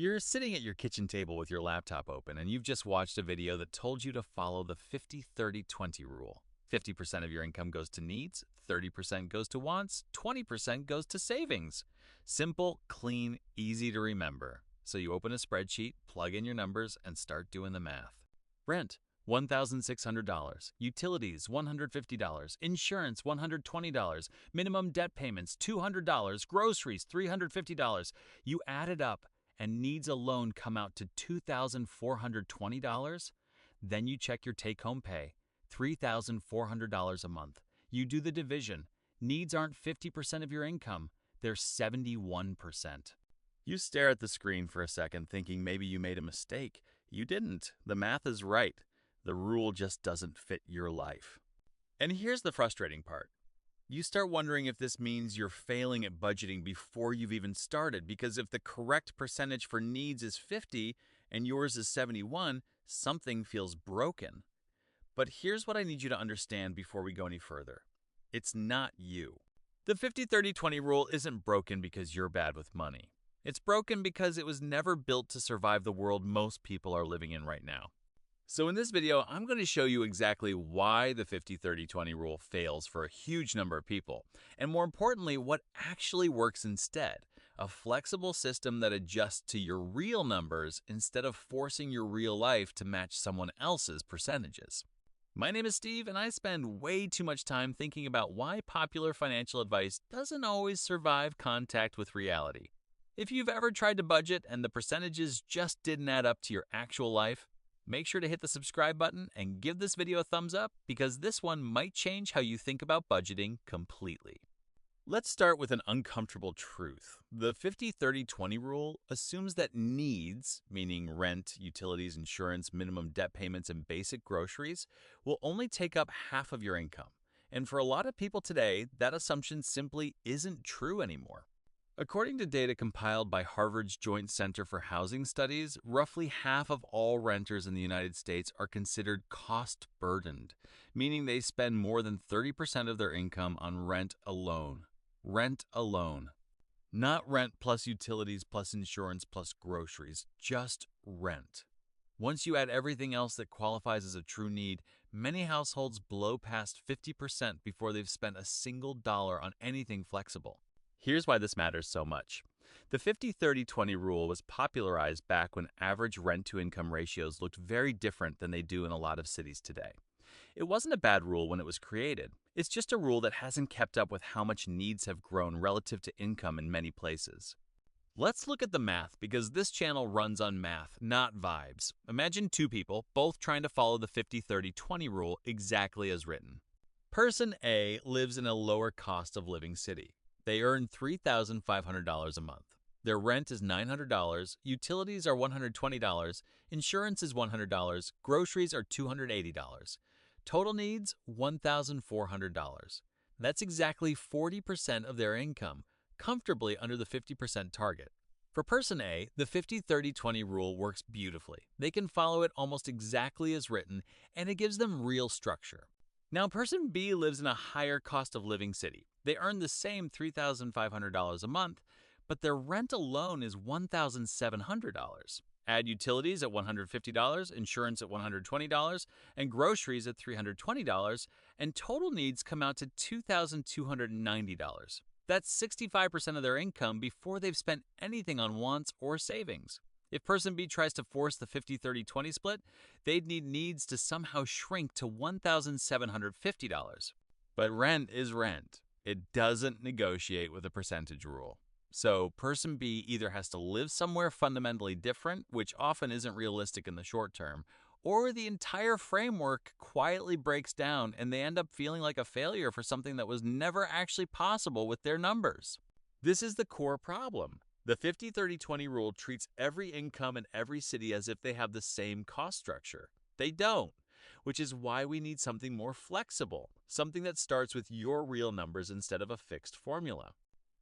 You're sitting at your kitchen table with your laptop open, and you've just watched a video that told you to follow the 50-30-20 rule. 50% of your income goes to needs, 30% goes to wants, 20% goes to savings. Simple, clean, easy to remember. So you open a spreadsheet, plug in your numbers, and start doing the math. Rent, $1,600. Utilities, $150. Insurance, $120. Minimum debt payments, $200. Groceries, $350. You add it up, and needs alone come out to $2,420, then you check your take-home pay, $3,400 a month. You do the division. Needs aren't 50% of your income, they're 71%. You stare at the screen for a second thinking maybe you made a mistake. You didn't. The math is right. The rule just doesn't fit your life. And here's the frustrating part. You start wondering if this means you're failing at budgeting before you've even started, because if the correct percentage for needs is 50 and yours is 71, something feels broken. But here's what I need you to understand before we go any further. It's not you. The 50-30-20 rule isn't broken because you're bad with money. It's broken because it was never built to survive the world most people are living in right now. So in this video, I'm going to show you exactly why the 50-30-20 rule fails for a huge number of people, and more importantly, what actually works instead. A flexible system that adjusts to your real numbers instead of forcing your real life to match someone else's percentages. My name is Steve, and I spend way too much time thinking about why popular financial advice doesn't always survive contact with reality. If you've ever tried to budget and the percentages just didn't add up to your actual life, make sure to hit the subscribe button and give this video a thumbs up, because this one might change how you think about budgeting completely. Let's start with an uncomfortable truth. The 50-30-20 rule assumes that needs, meaning rent, utilities, insurance, minimum debt payments, and basic groceries, will only take up half of your income. And for a lot of people today, that assumption simply isn't true anymore. According to data compiled by Harvard's Joint Center for Housing Studies, roughly half of all renters in the United States are considered cost-burdened, meaning they spend more than 30% of their income on rent alone. Rent alone. Not rent plus utilities plus insurance plus groceries, just rent. Once you add everything else that qualifies as a true need, many households blow past 50% before they've spent a single dollar on anything flexible. Here's why this matters so much. The 50-30-20 rule was popularized back when average rent-to-income ratios looked very different than they do in a lot of cities today. It wasn't a bad rule when it was created. It's just a rule that hasn't kept up with how much needs have grown relative to income in many places. Let's look at the math, because this channel runs on math, not vibes. Imagine two people, both trying to follow the 50-30-20 rule exactly as written. Person A lives in a lower cost of living city. They earn $3,500 a month. Their rent is $900, utilities are $120, insurance is $100, groceries are $280. Total needs, $1,400. That's exactly 40% of their income, comfortably under the 50% target. For person A, the 50-30-20 rule works beautifully. They can follow it almost exactly as written, and it gives them real structure. Now, person B lives in a higher cost of living city. They earn the same $3,500 a month, but their rent alone is $1,700. Add utilities at $150, insurance at $120, and groceries at $320, and total needs come out to $2,290. That's 65% of their income before they've spent anything on wants or savings. If person B tries to force the 50-30-20 split, they'd need needs to somehow shrink to $1,750. But rent is rent. It doesn't negotiate with a percentage rule. So person B either has to live somewhere fundamentally different, which often isn't realistic in the short term, or the entire framework quietly breaks down and they end up feeling like a failure for something that was never actually possible with their numbers. This is the core problem. The 50-30-20 rule treats every income in every city as if they have the same cost structure. They don't, which is why we need something more flexible, something that starts with your real numbers instead of a fixed formula.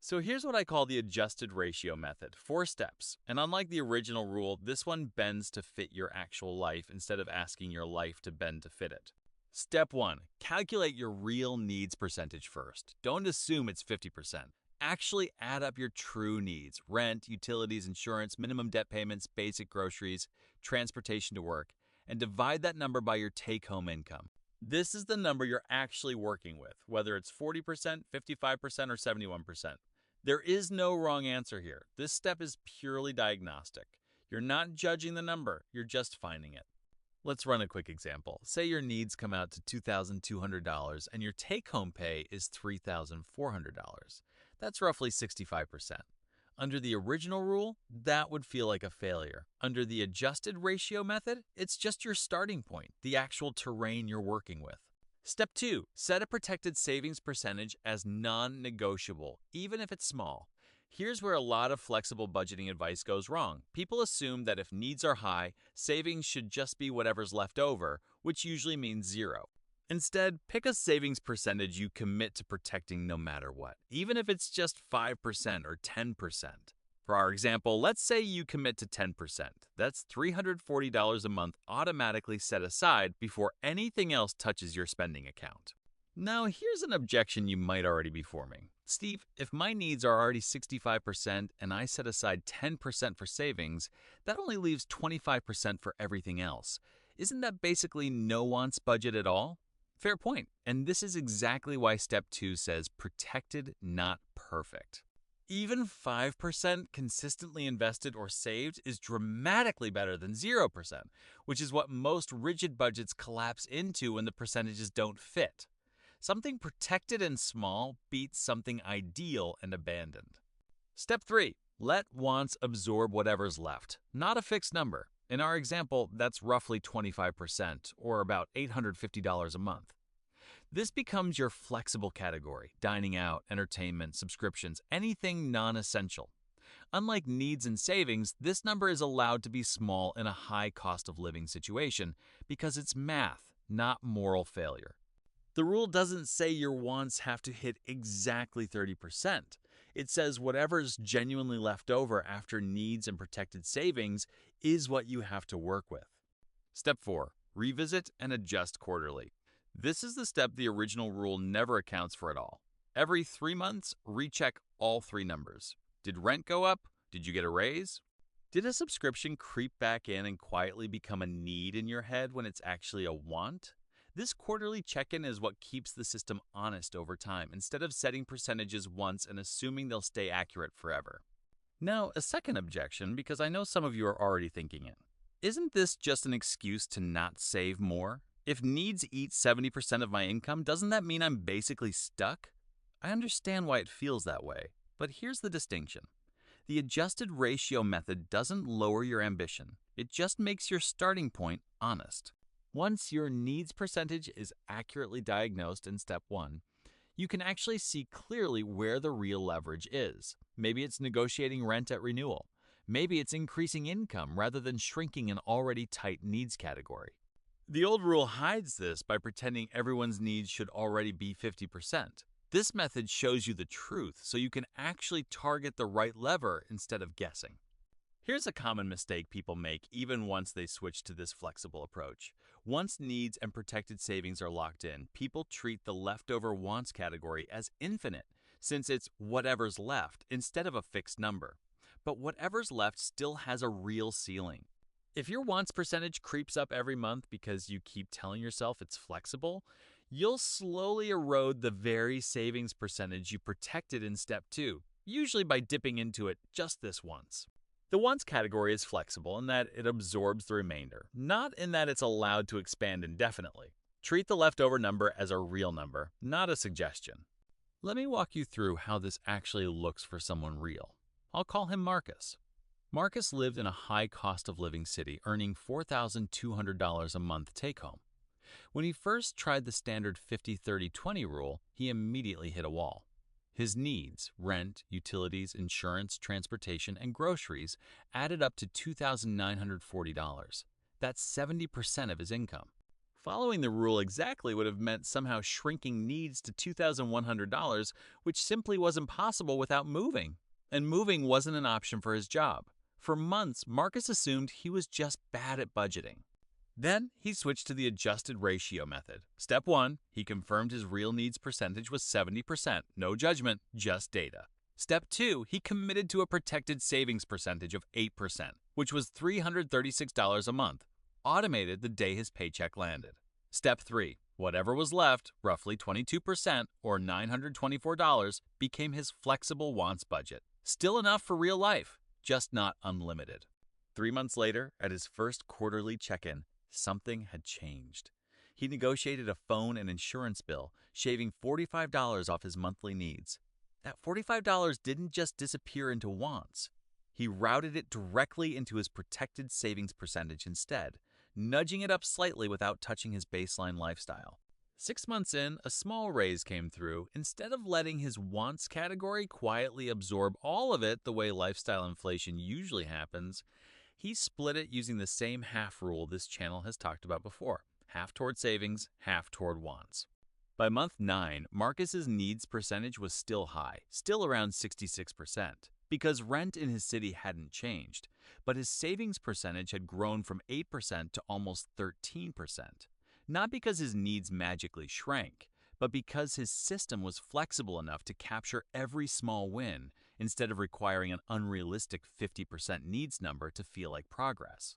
So here's what I call the adjusted ratio method, 4 steps. And unlike the original rule, this one bends to fit your actual life instead of asking your life to bend to fit it. Step 1, calculate your real needs percentage first. Don't assume it's 50%. Actually add up your true needs: rent, utilities, insurance, minimum debt payments, basic groceries, transportation to work, and divide that number by your take-home income. This is the number you're actually working with, whether it's 40%, 55%, or 71%. There is no wrong answer here. This step is purely diagnostic. You're not judging the number, you're just finding it. Let's run a quick example. Say your needs come out to $2,200 and your take-home pay is $3,400. That's roughly 65%. Under the original rule, that would feel like a failure. Under the adjusted ratio method, it's just your starting point, the actual terrain you're working with. Step 2. Set a protected savings percentage as non-negotiable, even if it's small. Here's where a lot of flexible budgeting advice goes wrong. People assume that if needs are high, savings should just be whatever's left over, which usually means zero. Instead, pick a savings percentage you commit to protecting no matter what, even if it's just 5% or 10%. For our example, let's say you commit to 10%. That's $340 a month automatically set aside before anything else touches your spending account. Now, here's an objection you might already be forming. Steve, if my needs are already 65% and I set aside 10% for savings, that only leaves 25% for everything else. Isn't that basically no wants budget at all? Fair point, and this is exactly why Step 2 says protected, not perfect. Even 5% consistently invested or saved is dramatically better than 0%, which is what most rigid budgets collapse into when the percentages don't fit. Something protected and small beats something ideal and abandoned. Step 3. Let wants absorb whatever's left, not a fixed number. In our example, that's roughly 25%, or about $850 a month. This becomes your flexible category: dining out, entertainment, subscriptions, anything non-essential. Unlike needs and savings, this number is allowed to be small in a high cost of living situation because it's math, not moral failure. The rule doesn't say your wants have to hit exactly 30%. It says whatever's genuinely left over after needs and protected savings is what you have to work with. Step 4. Revisit and adjust quarterly. This is the step the original rule never accounts for at all. Every 3 months, recheck all 3 numbers. Did rent go up? Did you get a raise? Did a subscription creep back in and quietly become a need in your head when it's actually a want? This quarterly check-in is what keeps the system honest over time, instead of setting percentages once and assuming they'll stay accurate forever. Now, a second objection, because I know some of you are already thinking it. Isn't this just an excuse to not save more? If needs eat 70% of my income, doesn't that mean I'm basically stuck? I understand why it feels that way, but here's the distinction. The adjusted ratio method doesn't lower your ambition. It just makes your starting point honest. Once your needs percentage is accurately diagnosed in Step 1, you can actually see clearly where the real leverage is. Maybe it's negotiating rent at renewal. Maybe it's increasing income rather than shrinking an already tight needs category. The old rule hides this by pretending everyone's needs should already be 50%. This method shows you the truth so you can actually target the right lever instead of guessing. Here's a common mistake people make even once they switch to this flexible approach. Once needs and protected savings are locked in, people treat the leftover wants category as infinite, since it's whatever's left instead of a fixed number. But whatever's left still has a real ceiling. If your wants percentage creeps up every month because you keep telling yourself it's flexible, you'll slowly erode the very savings percentage you protected in Step 2, usually by dipping into it just this once. The wants category is flexible in that it absorbs the remainder, not in that it's allowed to expand indefinitely. Treat the leftover number as a real number, not a suggestion. Let me walk you through how this actually looks for someone real. I'll call him Marcus. Marcus lived in a high cost of living city, earning $4,200 a month take home. When he first tried the standard 50-30-20 rule, he immediately hit a wall. His needs, rent, utilities, insurance, transportation, and groceries added up to $2,940. That's 70% of his income. Following the rule exactly would have meant somehow shrinking needs to $2,100, which simply wasn't possible without moving. And moving wasn't an option for his job. For months, Marcus assumed he was just bad at budgeting. Then he switched to the adjusted ratio method. Step 1, he confirmed his real needs percentage was 70%. No judgment, just data. Step 2, he committed to a protected savings percentage of 8%, which was $336 a month, automated the day his paycheck landed. Step 3, whatever was left, roughly 22% or $924, became his flexible wants budget. Still enough for real life, just not unlimited. 3 months later, at his first quarterly check-in, something had changed. He negotiated a phone and insurance bill, shaving $45 off his monthly needs. That $45 didn't just disappear into wants. He routed it directly into his protected savings percentage instead, nudging it up slightly without touching his baseline lifestyle. 6 months in, a small raise came through. Instead of letting his wants category quietly absorb all of it the way lifestyle inflation usually happens, he split it using the same half rule this channel has talked about before: half toward savings, half toward wants. By month 9, Marcus's needs percentage was still high, still around 66%, because rent in his city hadn't changed, but his savings percentage had grown from 8% to almost 13%. Not because his needs magically shrank, but because his system was flexible enough to capture every small win instead of requiring an unrealistic 50% needs number to feel like progress.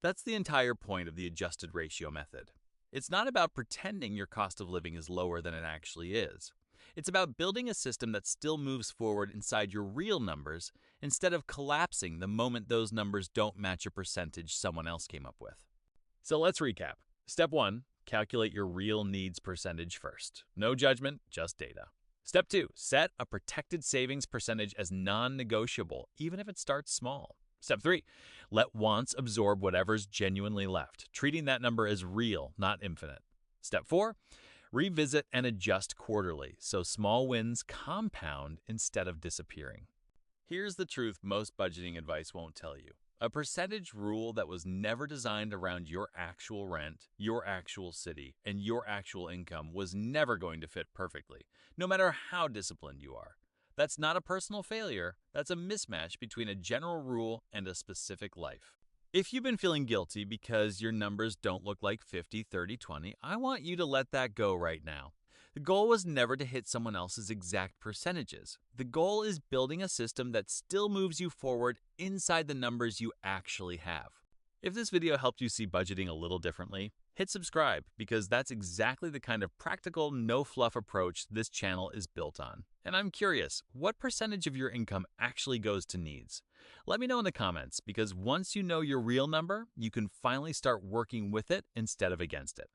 That's the entire point of the adjusted ratio method. It's not about pretending your cost of living is lower than it actually is. It's about building a system that still moves forward inside your real numbers instead of collapsing the moment those numbers don't match a percentage someone else came up with. So let's recap. Step 1, calculate your real needs percentage first. No judgment, just data. Step 2, set a protected savings percentage as non-negotiable, even if it starts small. Step 3, let wants absorb whatever's genuinely left, treating that number as real, not infinite. Step 4, revisit and adjust quarterly so small wins compound instead of disappearing. Here's the truth most budgeting advice won't tell you. A percentage rule that was never designed around your actual rent, your actual city, and your actual income was never going to fit perfectly, no matter how disciplined you are. That's not a personal failure, that's a mismatch between a general rule and a specific life. If you've been feeling guilty because your numbers don't look like 50, 30, 20, I want you to let that go right now. The goal was never to hit someone else's exact percentages. The goal is building a system that still moves you forward inside the numbers you actually have. If this video helped you see budgeting a little differently, hit subscribe because that's exactly the kind of practical, no-fluff approach this channel is built on. And I'm curious, what percentage of your income actually goes to needs? Let me know in the comments because once you know your real number, you can finally start working with it instead of against it.